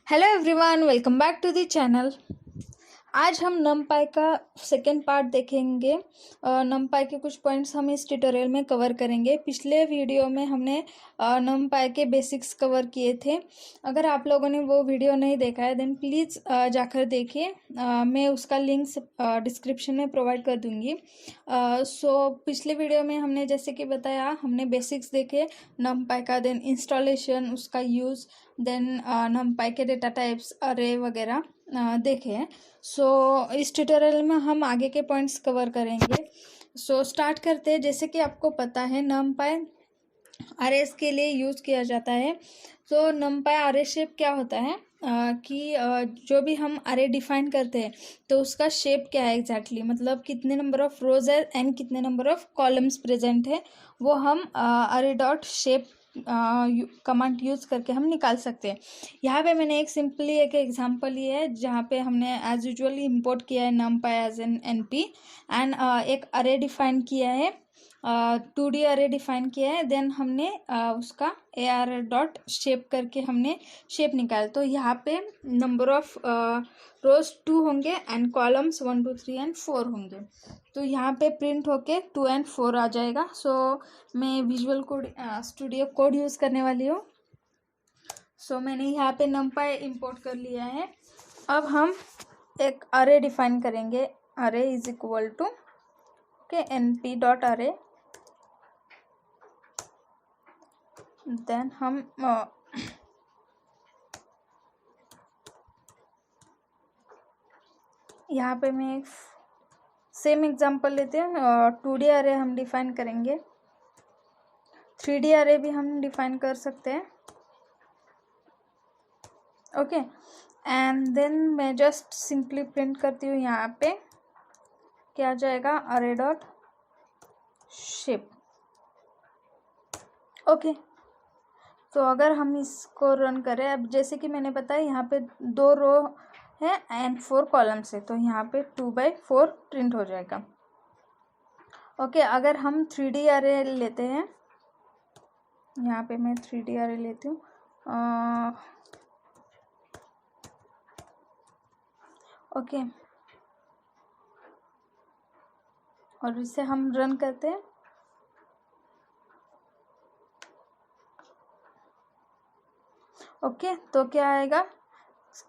Hello everyone, welcome back to the channel. आज हम नमपाई का सेकेंड पार्ट देखेंगे। नमपाई के कुछ पॉइंट्स हम इस ट्यूटोरियल में कवर करेंगे। पिछले वीडियो में हमने नमपाई के बेसिक्स कवर किए थे। अगर आप लोगों ने वो वीडियो नहीं देखा है देन प्लीज़ जाकर देखिए। मैं उसका लिंक्स डिस्क्रिप्शन में प्रोवाइड कर दूंगी। सो पिछले वीडियो में हमने जैसे कि बताया, हमने बेसिक्स देखे नमपाई का, देन इंस्टॉलेशन, उसका यूज़, देन नमपाई के डेटा टाइप्स, अरे वगैरह देखे। सो इस ट्यूटोरियल में हम आगे के पॉइंट्स कवर करेंगे। सो स्टार्ट करते हैं। जैसे कि आपको पता है नमपाई अरेज के लिए यूज़ किया जाता है। तो नमपाई अरे शेप क्या होता है कि जो भी हम अरे डिफाइन करते हैं तो उसका शेप क्या है एग्जैक्टली, मतलब कितने नंबर ऑफ रोज है एंड कितने नंबर ऑफ कॉलम्स प्रेजेंट है, वो हम अरे डॉट शेप कमांड यूज़ करके हम निकाल सकते हैं। यहाँ पे मैंने एक सिंपली एक एग्जांपल लिया है जहाँ पे हमने एज यूजुअली इंपोर्ट किया है NumPy as an NP and एक अरे डिफाइन किया है, 2D अरे डिफाइन किया है। देन हमने उसका AR डॉट शेप करके हमने शेप निकाला। तो यहाँ पे नंबर ऑफ रोज 2 होंगे एंड कॉलम्स 1 2 3 एंड 4 होंगे। तो यहाँ पे प्रिंट होके 2 एंड 4 आ जाएगा। सो मैं visual code studio code use करने वाली हूँ। सो मैंने यहाँ पे नमपाई इंपोर्ट कर लिया है। अब हम एक अरे डिफाइन करेंगे। Array is equal to np dot array. Then हम यहाँ पे मैं एक सेम एग्जांपल लेते हैं। 2D अरे हम डिफाइन करेंगे, 3D अरे भी हम डिफाइन कर सकते हैं। ओके, एंड देन मैं जस्ट सिंपली प्रिंट करती हूँ। यहाँ पे क्या जाएगा, अरे डॉट शेप। ओके, तो अगर हम इसको रन करें, अब जैसे कि मैंने बताया यहाँ पे 2 रो है एंड 4 कॉलम्स है, तो यहाँ पे 2/4 प्रिंट हो जाएगा। ओके, अगर हम 3D अरे लेते हैं, यहाँ पे मैं 3D अरे लेती हूँ। ओके, और इसे हम रन करते हैं। ओके, तो क्या आएगा,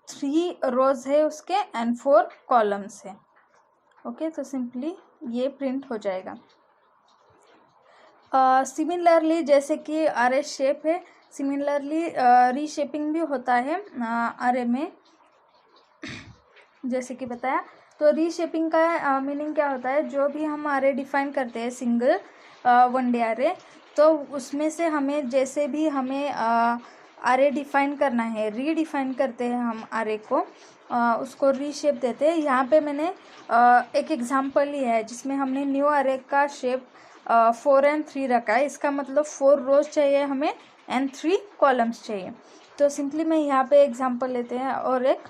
3 रोज है उसके एंड 4 कॉलम्स है। ओके, तो सिंपली ये प्रिंट हो जाएगा। सिमिलरली जैसे कि अरे शेप है, सिमिलरली रीशेपिंग भी होता है अरे में, जैसे कि बताया। तो रीशेपिंग का मीनिंग क्या होता है, जो भी हम अरे डिफाइन करते हैं सिंगल 1D अरे, तो उसमें से हमें जैसे भी हमें अरे डिफाइन करना है, रीडिफाइन करते हैं हम अरे को, उसको रीशेप देते हैं। यहाँ पे मैंने एक एग्जांपल लिया है जिसमें हमने न्यू अरे का शेप 4 एंड 3 रखा है। इसका मतलब 4 रोज चाहिए हमें एंड 3 कॉलम्स चाहिए। तो सिंपली मैं यहाँ पे एग्जांपल लेते हैं और एक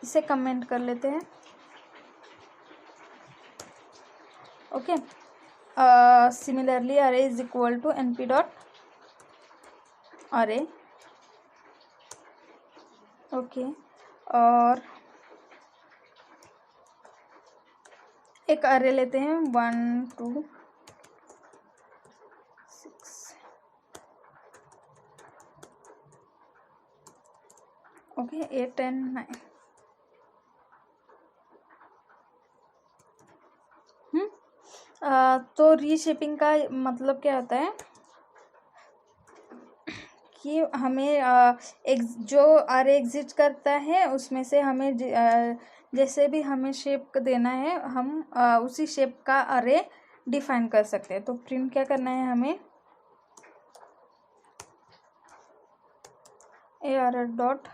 इसे कमेंट कर लेते हैं। Okay, similarly array is equal to np dot array. Okay, और एक अरे लेते हैं 1 2 6। Okay, 8 and 9। तो रीशेपिंग का मतलब क्या होता है कि हमें एक जो अरे एग्जिस्ट करता है उसमें से हमें जैसे भी हमें शेप देना है, हम उसी शेप का अरे डिफाइन कर सकते हैं। तो प्रिंट क्या करना है हमें, AR डॉट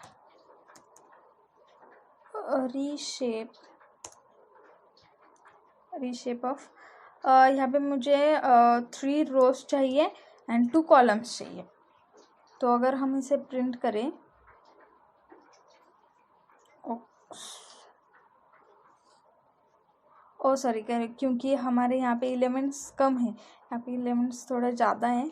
रीशेप ऑफ, यहाँ पे मुझे 3 रोज चाहिए एंड 2 कॉलम्स चाहिए। तो अगर हम इसे प्रिंट करें, ओ सॉरी, क्योंकि हमारे यहाँ पे एलिमेंट्स कम है, यहाँ पे एलिमेंट्स थोड़ा ज़्यादा हैं।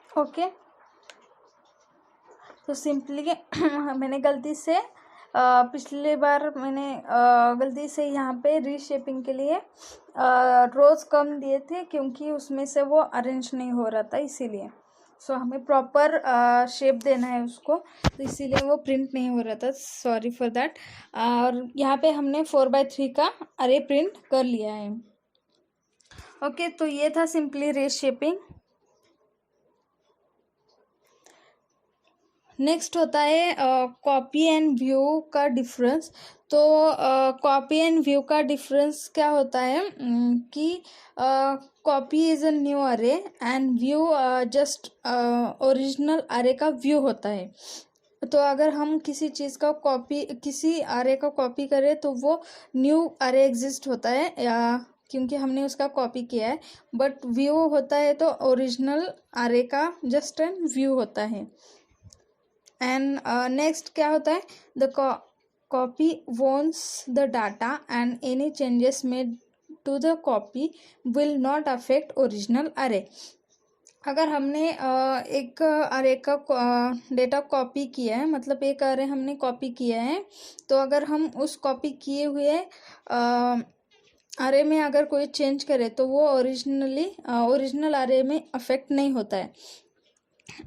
ओके, तो सिंपली मैंने गलती से पिछली बार मैंने गलती से यहाँ पे रीशेपिंग के लिए रोज़ कम दिए थे, क्योंकि उसमें से वो अरेंज नहीं हो रहा था, इसीलिए। सो हमें प्रॉपर शेप देना है उसको, तो इसीलिए वो प्रिंट नहीं हो रहा था, सॉरी फॉर दैट। और यहाँ पे हमने 4x3 का अरे प्रिंट कर लिया है। ओके, तो ये था सिंपली रीशेपिंग। नेक्स्ट होता है कॉपी एंड व्यू का डिफरेंस। तो कॉपी एंड व्यू का डिफरेंस क्या होता है कि कॉपी इज़ अ न्यू अरे एंड व्यू जस्ट ओरिजिनल अरे का व्यू होता है। तो अगर हम किसी चीज़ का कॉपी, किसी अरे का कॉपी करें तो वो न्यू अरे एग्जिस्ट होता है, या क्योंकि हमने उसका कॉपी किया है। बट व्यू होता है तो ओरिजिनल अरे का जस्ट एन व्यू होता है। एंड नेक्स्ट क्या होता है, the copy wants the data and any changes made to the copy will not affect original array. अगर हमने एक अरे का डेटा कॉपी किया है, मतलब एक अरे हमने कॉपी किया है, तो अगर हम उस कॉपी किए हुए अरे में अगर कोई चेंज करे तो वो ओरिजिनल अरे में अफेक्ट नहीं होता है।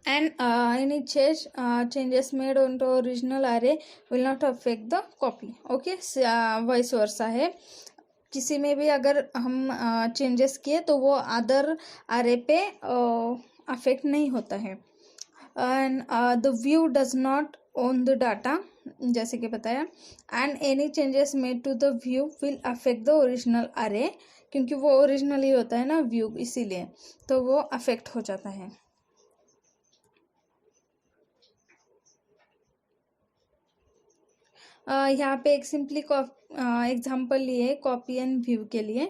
And any changes made onto original array will not affect the copy. Okay, vice versa है, किसी में भी अगर हम चेंजेस किए तो वो अदर अरे पे अफेक्ट नहीं होता है। And the view does not own the data, जैसे कि बताया। And any changes made to the view will affect the original array, क्योंकि वो ओरिजिनल ही होता है ना व्यू, इसीलिए तो वो अफेक्ट हो जाता है। यहाँ पे एक सिंपली एग्जांपल लिए कॉपी एंड व्यू के लिए।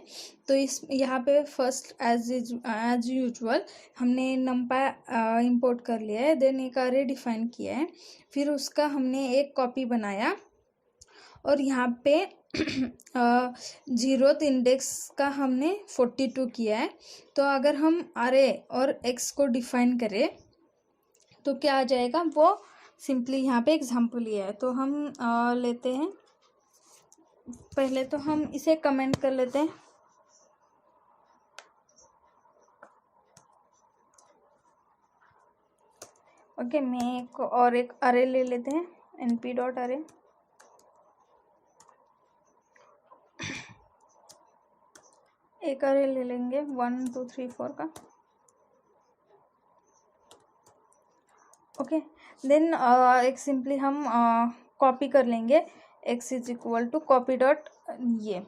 तो इस यहाँ पे फर्स्ट एज यूजुअल हमने नंपा इंपोर्ट कर लिया है, देन एक अरे डिफाइन किया है, फिर उसका हमने एक कॉपी बनाया, और यहाँ पे 0th इंडेक्स का हमने 42 किया है। तो अगर हम अरे और एक्स को डिफाइन करें तो क्या आ जाएगा, वो सिंपली यहाँ पे एग्जाम्पल लिया है। तो हम लेते हैं, पहले तो हम इसे कमेंट कर लेते हैं। ओके, मैं एक अरे ले लेते हैं, np डॉट अरे। एक अरे ले लेंगे 1 2 3 4 का। ओके, देन एक सिंपली हम कॉपी कर लेंगे, x is equal to copy dot ये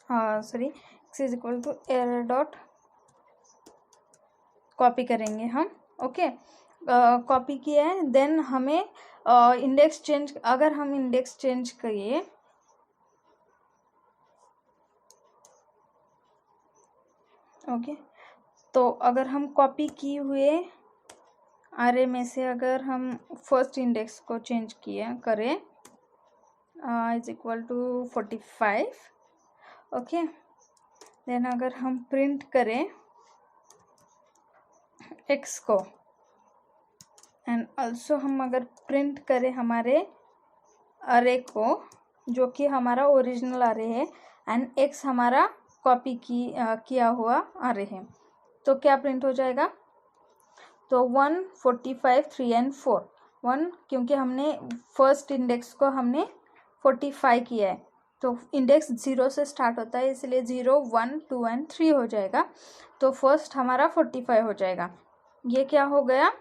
sorry x is equal to error dot copy करेंगे हम। ओके, कॉपी किया है, देन हमें इंडेक्स चेंज, अगर हम इंडेक्स चेंज करिए ओके, तो अगर हम कॉपी किए हुए अरे में से अगर हम फर्स्ट इंडेक्स को चेंज करें is equal to 45। Okay, then अगर हम प्रिंट करें एक्स को, एंड ऑल्सो हम अगर प्रिंट करें हमारे अरे को, जो कि हमारा ओरिजिनल अरे है, एंड एक्स हमारा कॉपी किया हुआ अरे है, तो क्या प्रिंट हो जाएगा, तो 1 45 3 एंड 4 1, क्योंकि हमने फर्स्ट इंडेक्स को हमने 45 किया है, तो इंडेक्स 0 से स्टार्ट होता है, इसलिए 0 1 2 एंड 3 हो जाएगा। तो फर्स्ट हमारा 45 हो जाएगा। ये क्या हो गया,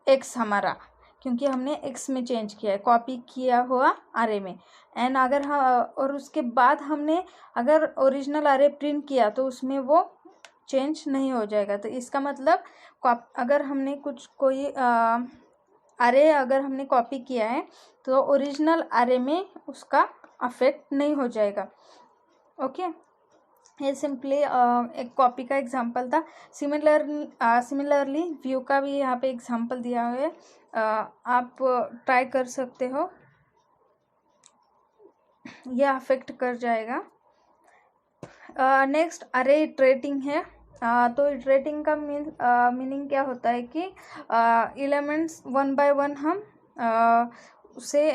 एक्स हमारा, क्योंकि हमने एक्स में चेंज किया है, कॉपी किया हुआ अरे में। एंड अगर हम और उसके बाद हमने अगर ओरिजिनल अरे प्रिंट किया तो उसमें वो चेंज नहीं हो जाएगा। तो इसका मतलब अगर हमने कोई अरे अगर हमने कॉपी किया है तो ओरिजिनल अरे में उसका अफेक्ट नहीं हो जाएगा। ओके, ये सिंपली एक कॉपी का एग्जांपल था। सिमिलरली व्यू का भी यहाँ पे एग्जांपल दिया हुआ है, आप ट्राई कर सकते हो, यह अफेक्ट कर जाएगा। नेक्स्ट अरे इटरेटिंग है। तो इटरेटिंग का मीनिंग क्या होता है कि एलिमेंट्स वन बाय वन हम उसे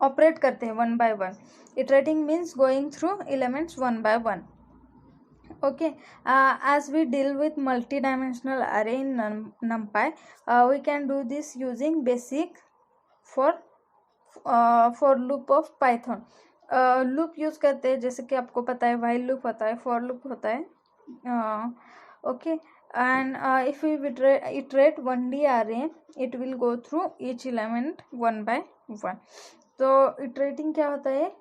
ऑपरेट करते हैं one by one. Iterating means going through elements one by one. Okay, as we deal with multi-dimensional array in NumPy, we can do this using basic for loop of Python. Loop use करते हैं, जैसे कि आपको पता है while loop होता है, for loop होता है. Okay, and if we iterate 1D array, it will go through each element one by one. तो इटरेटिंग क्या होता है,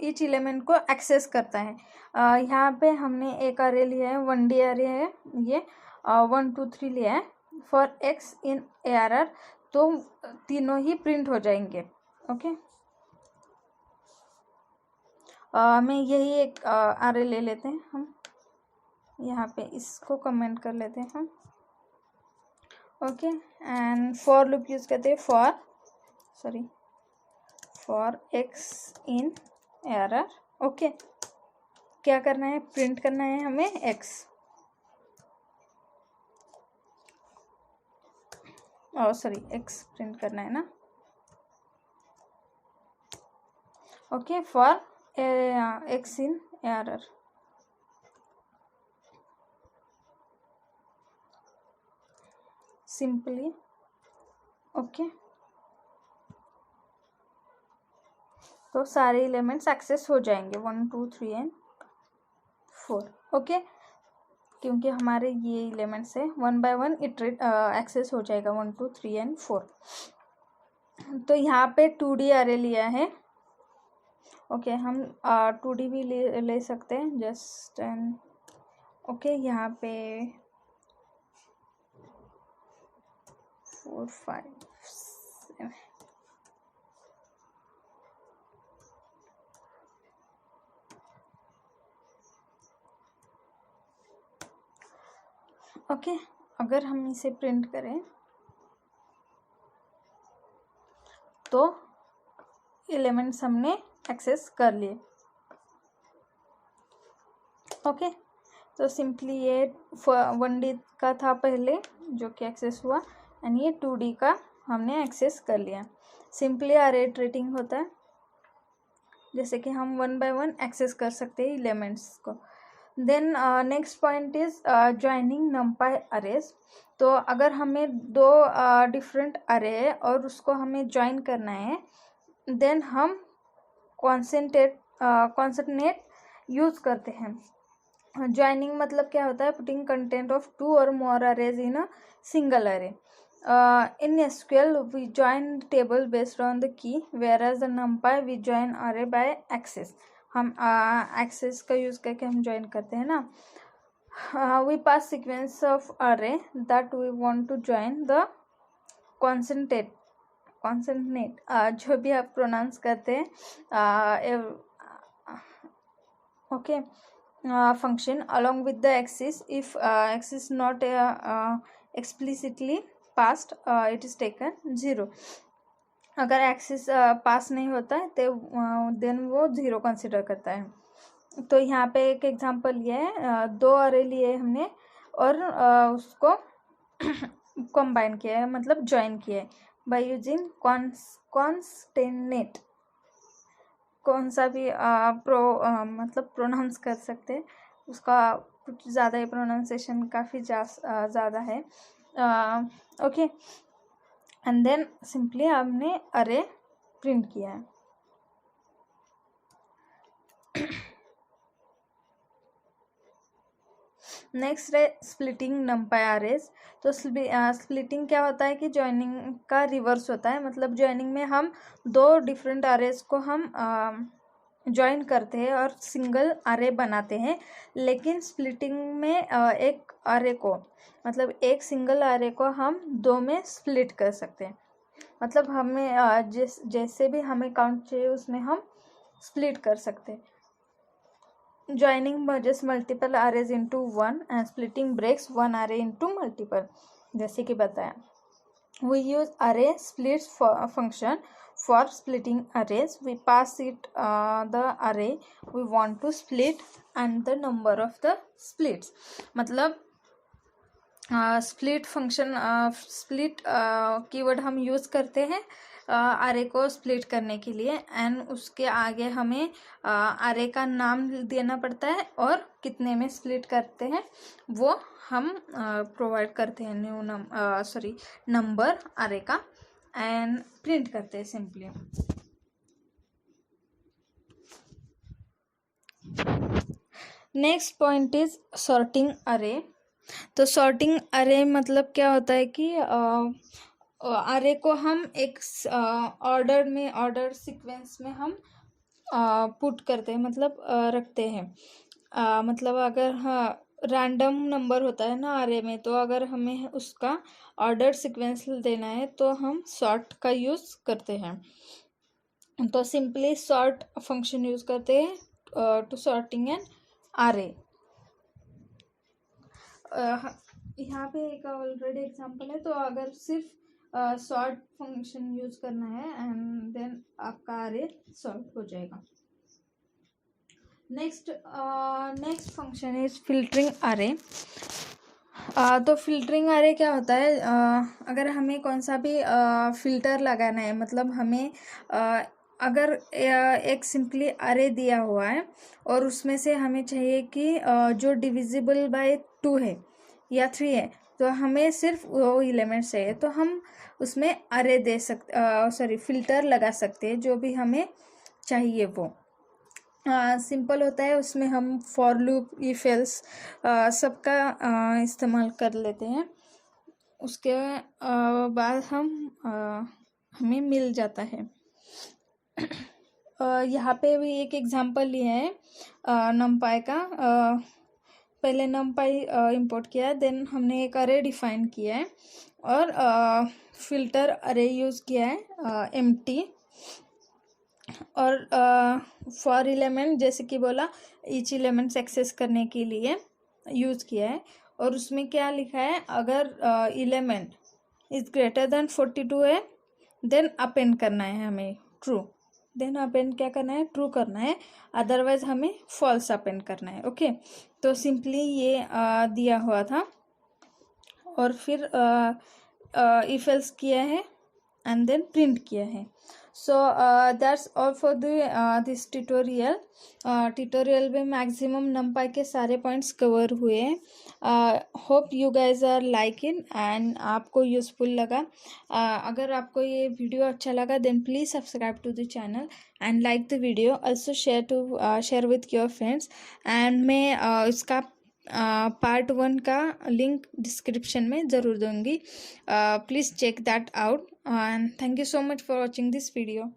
ईच एलिमेंट को एक्सेस करता है. यहाँ पे हमने एक अरे लिया है, 1D अरे है ये, 1 2 3 लिया है फॉर एक्स इन ARR. तो तीनों ही प्रिंट हो जाएंगे. ओके, मैं यही एक अरे ले लेते हैं हम, यहाँ पे इसको कमेंट कर लेते हैं हम. Okay, and for loop use करते हैं for x in ARR. Okay, क्या करना है, प्रिंट करना है हमें x. x प्रिंट करना है ना. Okay, for x in ARR. Simply. Okay, तो सारे एलिमेंट्स एक्सेस हो जाएंगे 1 2 3 एंड 4. ओके, क्योंकि हमारे ये एलिमेंट्स है, one by one iterate access हो जाएगा 1 2 3 एंड 4. तो यहाँ पे 2D अरे लिया है. ओके, हम 2D भी ले सकते हैं जस्ट एंड. ओके, यहाँ पे 4 5 7. ओके, अगर हम इसे प्रिंट करें तो एलिमेंट्स हमने एक्सेस कर लिए. ओके, तो सिंपली ये 1D का था पहले जो कि एक्सेस हुआ, एंड ये 2D का हमने एक्सेस कर लिया. सिंपली अरे इटरेटिंग होता है, जैसे कि हम वन बाय वन एक्सेस कर सकते हैं एलिमेंट्स को. Then next point is joining NumPy arrays. तो अगर हमें दो डिफरेंट अरे है और उसको हमें ज्वाइन करना है, देन हम कॉन्सेंट्रेट यूज करते हैं. ज्वाइनिंग मतलब क्या होता है, पुटिंग कंटेंट ऑफ 2 और मोर अरेज इन अ सिंगल अरे. In SQL we join table based on the key, whereas the NumPy we join array by access. हम एक्सेस का यूज करके हम ज्वाइन करते हैं ना. We pass sequence of array that we want to join the concentrate जो भी आप प्रोनाउंस करते हैं. Okay, function along with the axis. If axis not explicitly passed, it is taken 0. अगर एक्सिस पास नहीं होता है तो देन वो 0 कंसिडर करता है. तो यहाँ पे एक एग्जांपल ये है, 2 अरे लिए हमने और उसको कंबाइन किया है, मतलब ज्वाइन किया है बाय यूजिंग कॉन्स्टेनेट. कौन सा भी मतलब प्रोनाउंस कर सकते हैं, उसका कुछ ज़्यादा ही प्रोनाउंसिएशन काफ़ी ज़्यादा है. ओके, एंड देन सिंपली हमने अरे प्रिंट किया है. नेक्स्ट है स्प्लिटिंग NumPy अरेज. तो स्प्लिटिंग क्या होता है कि ज्वाइनिंग का रिवर्स होता है. मतलब ज्वाइनिंग में हम 2 डिफरेंट अरेज को हम ज्वाइन करते हैं और सिंगल अरे बनाते हैं. लेकिन स्प्लिटिंग में एक अरे को, मतलब एक सिंगल अरे को हम 2 में स्प्लिट कर सकते हैं. मतलब हमें जैसे भी हमें काउंट चाहिए उसमें हम स्प्लिट कर सकते हैं. Joining merges multiple arrays into 1 and splitting breaks 1 array into multiple. जैसे कि बताया, we use array splits function for splitting arrays. We pass it the array we want to split and the number of the splits. मतलब split function split keyword हम use करते हैं अरे को split करने के लिए, एंड उसके आगे हमें अरे का नाम देना पड़ता है और कितने में स्प्लिट करते हैं वो हम प्रोवाइड करते हैं नंबर अरे का, एंड प्रिंट करते हैं simply. Next point is sorting अरे. तो सॉर्टिंग अरे मतलब क्या होता है कि अरे को हम एक ऑर्डर सीक्वेंस में हम पुट करते हैं, मतलब रखते हैं. मतलब अगर रैंडम नंबर होता है ना अरे में, तो अगर हमें उसका ऑर्डर सीक्वेंस देना है तो हम सॉर्ट का यूज़ करते हैं. तो सिंपली सॉर्ट फंक्शन यूज़ करते हैं टू सॉर्टिंग एन अरे. यहाँ पे एक ऑलरेडी एग्जांपल है. तो अगर सिर्फ सॉर्ट फंक्शन यूज करना है एंड देन आपका अरे सॉर्ट हो जाएगा. नेक्स्ट फंक्शन इज फिल्टरिंग अरे. तो फिल्टरिंग अरे क्या होता है, अगर हमें कौन सा भी फिल्टर लगाना है, मतलब हमें अगर एक सिंपली अरे दिया हुआ है और उसमें से हमें चाहिए कि जो डिविजिबल बाय 2 है या 3 है, तो हमें सिर्फ वो एलिमेंट्स चाहिए, तो हम उसमें अरे दे सकते फिल्टर लगा सकते हैं जो भी हमें चाहिए वो. सिंपल होता है. उसमें हम फॉर लूप, इफ एल्स सबका इस्तेमाल कर लेते हैं. उसके बाद हमें मिल जाता है. यहाँ पे भी एक एग्जांपल लिया है नमपाई का. पहले नमपाई इंपोर्ट किया, देन हमने एक अरे डिफाइन किया है और फिल्टर अरे यूज़ किया है एम्प्टी, और फॉर एलिमेंट जैसे कि बोला ईच एलिमेंट्स एक्सेस करने के लिए यूज़ किया है. और उसमें क्या लिखा है, अगर एलिमेंट इज ग्रेटर देन 42 है देन अपेंड करना है हमें ट्रू. देन अपेंड क्या करना है, ट्रू करना है, अदरवाइज हमें फॉल्स अपेंड करना है. ओके. तो सिंपली ये दिया हुआ था और फिर इफ एल्स किया है एंड देन प्रिंट किया है. So that's all for this tutorial. Tutorial में मैक्सिमम नमपाई के सारे पॉइंट्स कवर हुए हैं. Hope you guys are liking and आपको यूज़फुल लगा. अगर आपको ये वीडियो अच्छा लगा then please subscribe to the channel and like the video. Also share with your friends. And मैं इसका पार्ट 1 का लिंक डिस्क्रिप्शन में ज़रूर दूंगी. Please check that out and thank you so much for watching this video.